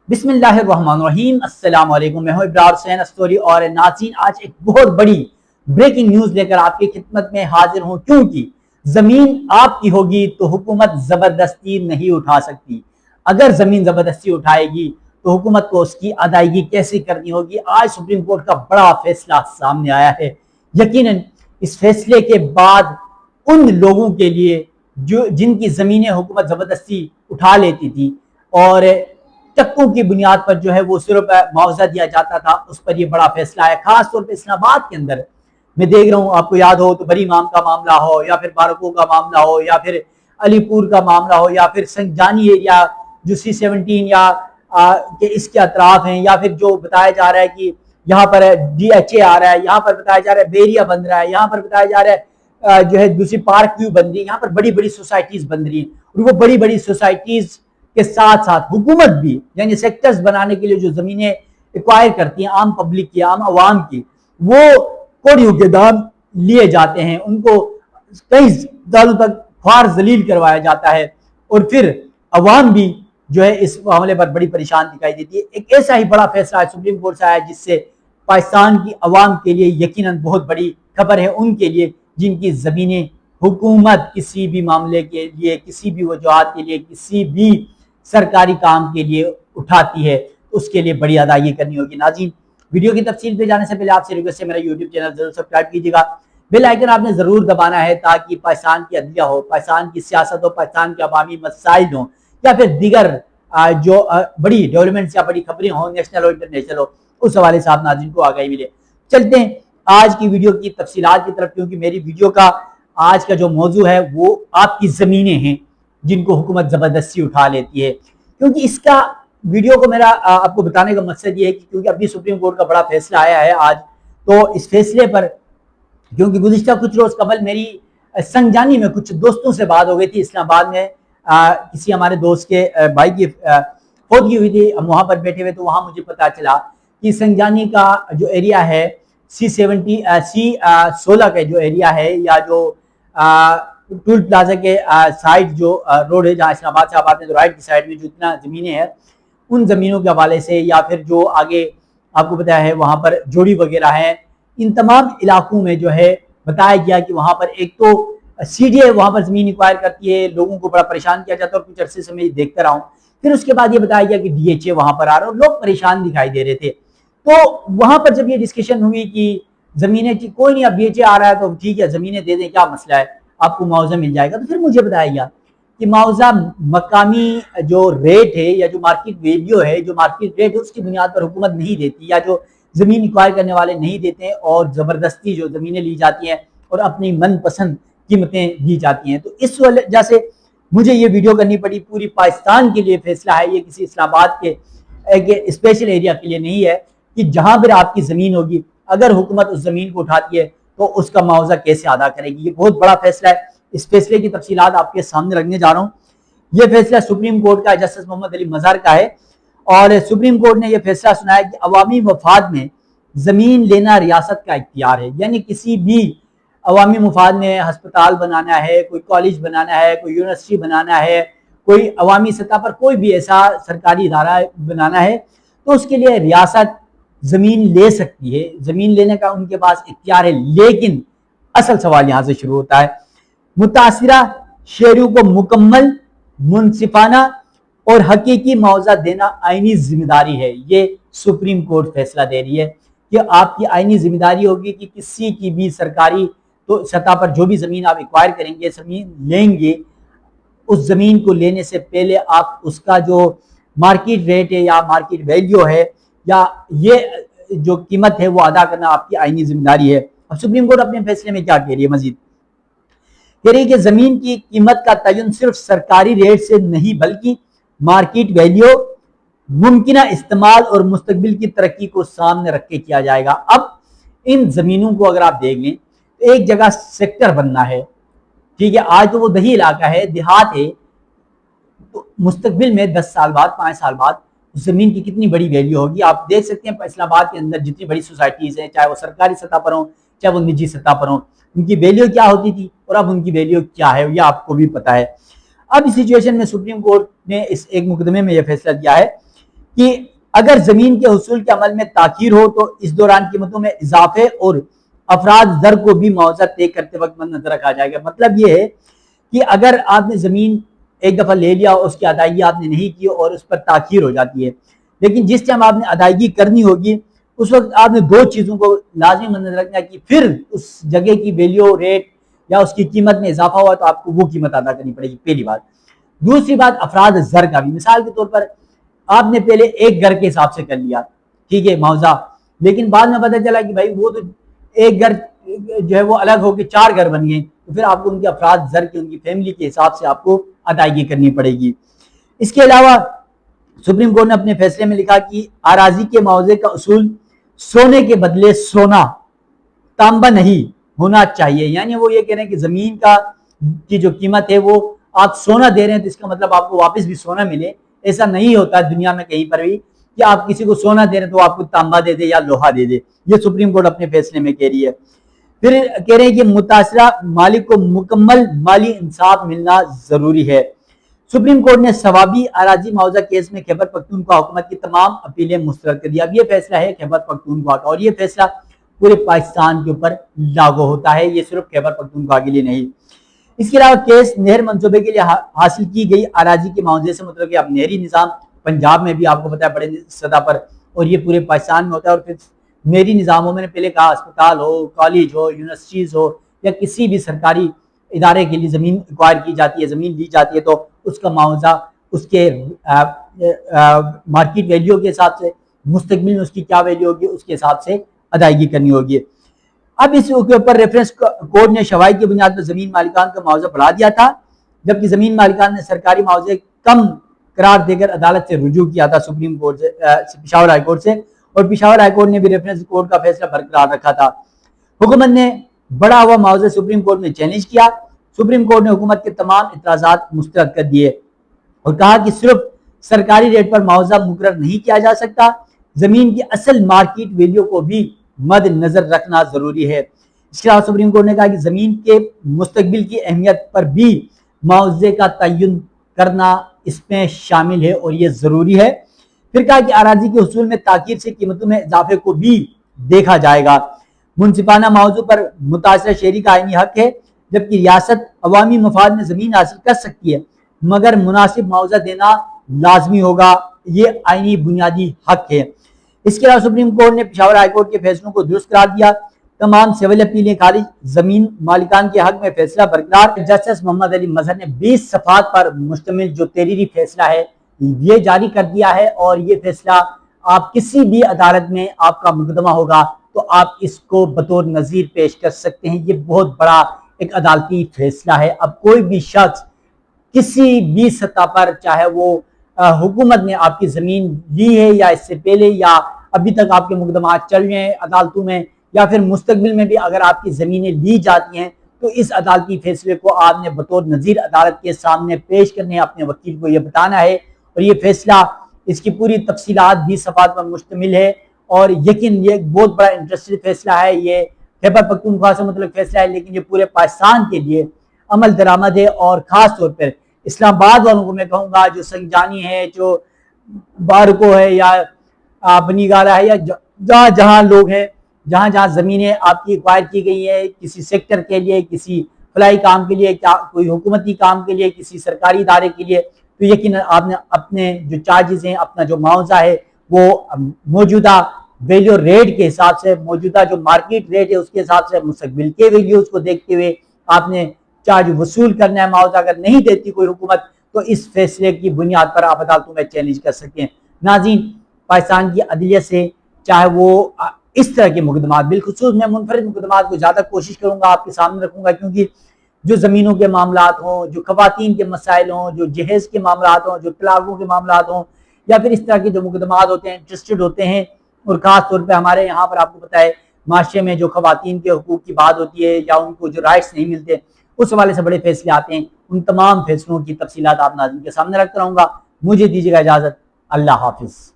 بسم اللہ الرحمن الرحیم۔ السلام علیکم، میں ہوں ابرار حسین استوری اور ناظرین آج ایک بہت بڑی بریکنگ نیوز لے کر آپ کی خدمت میں حاضر ہوں، کیونکہ زمین آپ کی ہوگی تو حکومت زبردستی نہیں اٹھا سکتی۔ اگر زمین زبردستی اٹھائے گی تو حکومت کو اس کی ادائیگی کیسے کرنی ہوگی۔ آج سپریم کورٹ کا بڑا فیصلہ سامنے آیا ہے۔ یقیناً اس فیصلے کے بعد ان لوگوں کے لیے جن کی زمینیں حکومت زبردستی اٹھا لیتی تھی اور ٹکوں کی بنیاد پر جو ہے وہ صرف معاوضہ دیا جاتا تھا، اس پر یہ بڑا فیصلہ ہے۔ خاص طور پہ اسلام آباد کے اندر میں دیکھ رہا ہوں، آپ کو یاد ہو تو بری امام کا معاملہ ہو یا پھر بارکو کا معاملہ ہو یا پھر علی پور کا معاملہ ہو یا پھر سنجانی ایریا جو C-17 یا کہ اس کے اطراف ہیں، یا پھر جو بتایا جا رہا ہے کہ یہاں پر DHA آ رہا ہے، یہاں پر بتایا جا رہا ہے بیریا بن رہا ہے، یہاں پر بتایا جا رہا ہے جو ہے دوسری پارک ویو بن رہی ہے، یہاں پر بڑی بڑی سوسائٹیز بن رہی ہیں، اور وہ بڑی بڑی سوسائٹیز کے ساتھ ساتھ حکومت بھی یعنی سیکٹرز بنانے کے لیے جو زمینیں ایکوائر کرتی ہیں عام پبلک کی، عام عوام کی، وہ کوڑیوں کے دام لیے جاتے ہیں، ان کو کئی سالوں تک خوار ذلیل کروایا جاتا ہے، اور پھر عوام بھی جو ہے اس معاملے پر بڑی پریشان دکھائی دیتی ہے۔ ایک ایسا ہی بڑا فیصلہ سپریم کورٹ سے آیا جس سے پاکستان کی عوام کے لیے یقیناً بہت بڑی خبر ہے، ان کے لیے جن کی زمینیں حکومت کسی بھی معاملے کے لیے، کسی بھی وجوہات کے لیے، کسی بھی سرکاری کام کے لیے اٹھاتی ہے، اس کے لیے بڑی ادائیگی کرنی ہوگی۔ ناظرین، ویڈیو کی تفصیل پہ جانے سے پہلے آپ سے ریکویسٹ ہے، میرا یوٹیوب چینل ضرور سبسکرائب کیجیے گا، بیل آئیکن آپ نے ضرور دبانا ہے تاکہ پاکستان کی عدلیہ ہو، پاکستان کی سیاست ہو، پاکستان کے عوامی مسائل ہوں یا پھر دیگر جو بڑی ڈیولپمنٹس یا بڑی خبریں ہوں، نیشنل ہو انٹرنیشنل ہو، اس حوالے سے آپ ناظرین کو آگاہی ملے۔ چلتے ہیں آج کی ویڈیو کی تفصیلات کی طرف، کیونکہ میری ویڈیو کا آج کا جو موضوع ہے وہ آپ کی زمینیں ہیں جن کو حکومت زبردستی اٹھا لیتی ہے۔ کیونکہ اس کا ویڈیو کو میرا آپ کو بتانے کا مقصد یہ ہے کہ کیونکہ ابھی سپریم کورٹ کا بڑا فیصلہ آیا ہے آج، تو اس فیصلے پر کیونکہ گزشتہ کچھ روز قبل میری سنجانی میں کچھ دوستوں سے بات ہو گئی تھی، اسلام آباد میں کسی ہمارے دوست کے بھائی کی فوتگی ہوئی تھی، ہم وہاں پر بیٹھے ہوئے تو وہاں مجھے پتا چلا کہ سنجانی کا جو ایریا ہے C-16 کا جو ایریا ہے، یا جو ٹول پلازا کے سائڈ جو روڈ ہے جہاں اسلام آباد سے آپ آتے ہیں تو رائٹ کی سائڈ میں جو اتنا زمینیں ہیں، ان زمینوں کے حوالے سے یا پھر جو آگے آپ کو پتا ہے وہاں پر جوڑی وغیرہ ہیں، ان تمام علاقوں میں جو ہے بتایا گیا کہ وہاں پر ایک تو CDA وہاں پر زمین ایکوائر کرتی ہے، لوگوں کو بڑا پریشان کیا جاتا ہے، اور کچھ عرصے سے میں دیکھتا رہا ہوں۔ پھر اس کے بعد یہ بتایا گیا کہ DHA وہاں پر آ رہا ہے اور لوگ پریشان دکھائی دے رہے تھے۔ تو وہاں پر جب یہ ڈسکشن ہوئی کہ زمینیں کوئی نہیں، اب DHA آ رہا ہے تو ٹھیک ہے زمینیں دے دیں، کیا مسئلہ ہے، آپ کو معاوضہ مل جائے گا، تو پھر مجھے بتایا گیا کہ معاوضہ مقامی جو ریٹ ہے یا جو مارکیٹ ویلیو ہے، جو مارکیٹ ریٹ ہے اس کی بنیاد پر حکومت نہیں دیتی، یا جو زمین ایکوائر کرنے والے نہیں دیتے ہیں، اور زبردستی جو زمینیں لی جاتی ہیں اور اپنی من پسند قیمتیں دی جاتی ہیں۔ تو اس وجہ سے مجھے یہ ویڈیو کرنی پڑی۔ پوری پاکستان کے لیے فیصلہ ہے، یہ کسی اسلام آباد کے ایک اسپیشل ایریا کے لیے نہیں ہے کہ جہاں پر آپ کی زمین ہوگی اگر حکومت اس زمین کو اٹھاتی ہے تو اس کا معاوضہ کیسے ادا کرے گی۔ یہ بہت بڑا فیصلہ ہے، اس فیصلے کی تفصیلات آپ کے سامنے رکھنے جا رہا ہوں۔ یہ فیصلہ سپریم کورٹ کا جسٹس محمد علی مظہر کا ہے، اور سپریم کورٹ نے یہ فیصلہ سنایا کہ عوامی مفاد میں زمین لینا ریاست کا اختیار ہے، یعنی کسی بھی عوامی مفاد میں ہسپتال بنانا ہے، کوئی کالج بنانا ہے، کوئی یونیورسٹی بنانا ہے، کوئی عوامی سطح پر کوئی بھی ایسا سرکاری ادارہ بنانا ہے تو اس کے لیے ریاست زمین لے سکتی ہے، زمین لینے کا ان کے پاس اختیار ہے۔ لیکن اصل سوال یہاں سے شروع ہوتا ہے، متاثرہ شہریوں کو مکمل، منصفانہ اور حقیقی معاوضہ دینا آئینی ذمہ داری ہے۔ یہ سپریم کورٹ فیصلہ دے رہی ہے کہ آپ کی آئینی ذمہ داری ہوگی کہ کسی کی بھی سرکاری تو سطح پر جو بھی زمین آپ ایکوائر کریں گے، زمین لیں گے، اس زمین کو لینے سے پہلے آپ اس کا جو مارکیٹ ریٹ ہے یا مارکیٹ ویلیو ہے یا یہ جو قیمت ہے وہ ادا کرنا آپ کی آئینی ذمہ داری ہے۔ اب سپریم کورٹ اپنے فیصلے میں کیا کہہ رہی ہے؟ مزید کہہ رہی ہے کہ زمین کی قیمت کا تعین صرف سرکاری ریٹ سے نہیں بلکہ مارکیٹ ویلیو، ممکنہ استعمال اور مستقبل کی ترقی کو سامنے رکھ کے کیا جائے گا۔ اب ان زمینوں کو اگر آپ دیکھ لیں تو ایک جگہ سیکٹر بننا ہے، ٹھیک ہے، آج تو وہ دیہی علاقہ ہے، دیہات ہے، تو مستقبل میں 10 سال بعد، 5 سال بعد زمین کی کتنی بڑی ویلیو ہوگی۔ آپ دیکھ سکتے ہیں اسلام آباد کے اندر جتنی بڑی سوسائٹیز ہیں، چاہے وہ سرکاری سطح پر ہوں چاہے وہ نجی سطح پر ہوں، ان کی ویلیو کیا ہوتی تھی اور اب ان کی ویلیو کیا ہے، یہ آپ کو بھی پتا ہے۔ اب اس سچویشن میں سپریم کورٹ نے اس ایک مقدمے میں یہ فیصلہ دیا ہے کہ اگر زمین کے حصول کے عمل میں تاخیر ہو تو اس دوران قیمتوں میں اضافے اور افراط زر کو بھی معاوضہ طے کرتے وقت مد نظر رکھا جائے گا۔ مطلب یہ ہے کہ اگر آپ نے زمین ایک دفعہ لے لیا، اس کی ادائیگی آپ نے نہیں کی اور اس پر تاخیر ہو جاتی ہے، لیکن جس ٹائم آپ نے ادائیگی کرنی ہوگی اس وقت آپ نے دو چیزوں کو لازمی مد نظر رکھنا ہے کہ پھر اس جگہ کی ویلیو ریٹ یا اس کی قیمت میں اضافہ ہوا تو آپ کو وہ قیمت ادا کرنی پڑے گی، پہلی بات۔ دوسری بات افراد زر کا بھی، مثال کے طور پر آپ نے پہلے ایک گھر کے حساب سے کر لیا، ٹھیک ہے، معاوضہ، لیکن بعد میں پتہ چلا کہ بھائی وہ تو ایک گھر جو ہے وہ الگ ہو کے 4 گھر بن گئے، تو پھر آپ کو ان کے افراد زر کے، ان کی فیملی کے حساب سے آپ کو ادائیگی کرنی پڑے گی۔ اس کے علاوہ سپریم کورٹ نے اپنے فیصلے میں لکھا کہ اراضی کے معاوضے کا اصول سونے کے بدلے سونا، تانبا نہیں ہونا چاہیے، یعنی وہ یہ کہہ رہے ہیں کہ زمین کی جو قیمت ہے وہ آپ سونا دے رہے ہیں تو اس کا مطلب آپ کو واپس بھی سونا ملے۔ ایسا نہیں ہوتا دنیا میں کہیں پر بھی کہ آپ کسی کو سونا دے رہے ہیں تو آپ کو تانبا دے دے یا لوہا دے دے، یہ سپریم کورٹ اپنے فیصلے میں کہہ رہی ہے۔ پھر کہہ رہے ہیں کہ متاثرہ مالک کو مکمل مالی انصاف ملنا ضروری ہے۔ سپریم کورٹ نے ثوابی اراضی معاوضہ کیس میں خیبر پختونخوا حکومت کی تمام اپیلیں مسترد کر دی۔ اب یہ فیصلہ ہے خیبر پختونخوا کا، اور یہ فیصلہ پورے پاکستان کے اوپر لاگو ہوتا ہے، یہ صرف خیبر پختونخوا کے لیے نہیں۔ اس کے علاوہ کیس نہر منصوبے کے لیے حاصل کی گئی اراضی کے معاوضے سے متعلق اب نہری نظام پنجاب میں بھی آپ کو پتا ہے بڑے سطح پر، اور یہ پورے پاکستان میں ہوتا ہے۔ اور پھر نہری نظاموں میں نے پہلے کہا اسپتال ہو، کالج ہو، یونیورسٹیز ہو یا کسی بھی سرکاری ادارے کے لیے زمین ایکوائر کی جاتی ہے، زمین لی جاتی ہے، تو اس کا معاوضہ اس کے مارکیٹ ویلیو کے حساب سے، مستقبل میں اس کی کیا ویلیو ہوگی اس کے حساب سے ادائیگی کرنی ہوگی۔ اب اس کے اوپر ریفرنس کوڈ نے شواہد کی بنیاد پر زمین مالکان کا معاوضہ بڑھا دیا تھا، جبکہ زمین مالکان نے سرکاری معاوضے کم قرار دے کر عدالت سے رجوع کیا تھا، سپریم کورٹ سے، پشاور ہائی کورٹ سے، اور پشاور ہائی کورٹ نے بھی ریفرنس کوڈ کا فیصلہ برقرار رکھا تھا۔ حکومت نے بڑا ہوا معاوضہ سپریم کورٹ میں چیلنج کیا، سپریم کورٹ نے حکومت کے تمام اعتراضات مسترد کر دیے اور کہا کہ صرف سرکاری ریٹ پر معاوضہ مقرر نہیں کیا جا سکتا، زمین کی اصل مارکیٹ ویلیو کو بھی مد نظر رکھنا ضروری ہے۔ اس کے علاوہ سپریم کورٹ نے کہا کہ زمین کے مستقبل کی اہمیت پر بھی معاوضے کا تعین کرنا اس میں شامل ہے اور یہ ضروری ہے۔ پھر کہا کہ اراضی کے حصول میں تاخیر سے قیمتوں میں اضافے کو بھی دیکھا جائے گا۔ منصفانہ معاوضوں پر متاثرہ شہری کا آئینی حق ہے، جبکہ ریاست عوامی مفاد میں زمین حاصل کر سکتی ہے، مگر مناسب معاوضہ دینا لازمی ہوگا، یہ آئینی بنیادی حق ہے۔ اس کے علاوہ سپریم کورٹ نے پشاور ہائی کورٹ کے فیصلوں کو درست قرار دیا، تمام سول اپیلیں خارج، زمین مالکان کے حق میں فیصلہ برقرار۔ جسٹس محمد علی مظہر نے 20 صفحات پر مشتمل جو تحریری فیصلہ ہے یہ جاری کر دیا ہے، اور یہ فیصلہ آپ کسی بھی عدالت میں آپ کا مقدمہ ہوگا تو آپ اس کو بطور نظیر پیش کر سکتے ہیں۔ یہ بہت بڑا ایک عدالتی فیصلہ ہے۔ اب کوئی بھی شخص کسی بھی سطح پر، چاہے وہ حکومت نے آپ کی زمین لی ہے یا اس سے پہلے یا ابھی تک آپ کے مقدمات چل رہے ہیں عدالتوں میں، یا پھر مستقبل میں بھی اگر آپ کی زمینیں لی جاتی ہیں تو اس عدالتی فیصلے کو آپ نے بطور نظیر عدالت کے سامنے پیش کرنے، اپنے وکیل کو یہ بتانا ہے، اور یہ فیصلہ، اس کی پوری تفصیلات 20 صفحات پر مشتمل ہے، اور یقین یہ ایک بہت بڑا انٹرسٹنگ فیصلہ ہے۔ یہ خیبر پختونخوا سے متعلق فیصلہ ہے، لیکن یہ پورے پاکستان کے لیے عمل درآمد ہے، اور خاص طور پر اسلام آباد والوں کو میں کہوں گا، جو سنجانی ہے، جو بارکو ہے یا بنی گالہ ہے، یا جہاں جہاں لوگ ہیں، جہاں جہاں زمینیں آپ کی ایکوائر کی گئی ہیں کسی سیکٹر کے لیے، کسی فلاحی کام کے لیے، کوئی حکومتی کام کے لیے، کسی سرکاری ادارے کے لیے، تو یقیناً آپ نے اپنے جو چارجز ہیں، اپنا جو معاوضہ ہے وہ موجودہ ویلیو ریٹ کے حساب سے، موجودہ جو مارکیٹ ریٹ ہے اس کے حساب سے، مستقبل کے ویلیوز کو دیکھتے ہوئے آپ نے چارج وصول کرنا ہے۔ معاوضہ اگر نہیں دیتی کوئی حکومت تو اس فیصلے کی بنیاد پر آپ عدالتوں میں چیلنج کر سکتے ہیں۔ ناظرین، پاکستان کی عدلیہ سے چاہے وہ اس طرح کے مقدمات، بالخصوص میں منفرد مقدمات کو زیادہ کوشش کروں گا آپ کے سامنے رکھوں گا، کیونکہ جو زمینوں کے معاملات ہوں، جو خواتین کے مسائل ہوں، جو جہیز کے معاملات ہوں، جو طلاقوں کے معاملات ہوں، یا پھر اس طرح کے جو مقدمات ہوتے ہیں انٹرسٹڈ ہوتے ہیں، اور خاص طور پہ ہمارے یہاں پر آپ کو پتہ ہے معاشرے میں جو خواتین کے حقوق کی بات ہوتی ہے یا ان کو جو رائٹس نہیں ملتے، اس حوالے سے بڑے فیصلے آتے ہیں۔ ان تمام فیصلوں کی تفصیلات آپ ناظرین کے سامنے رکھتا رہوں گا۔ مجھے دیجیے گا اجازت، اللہ حافظ۔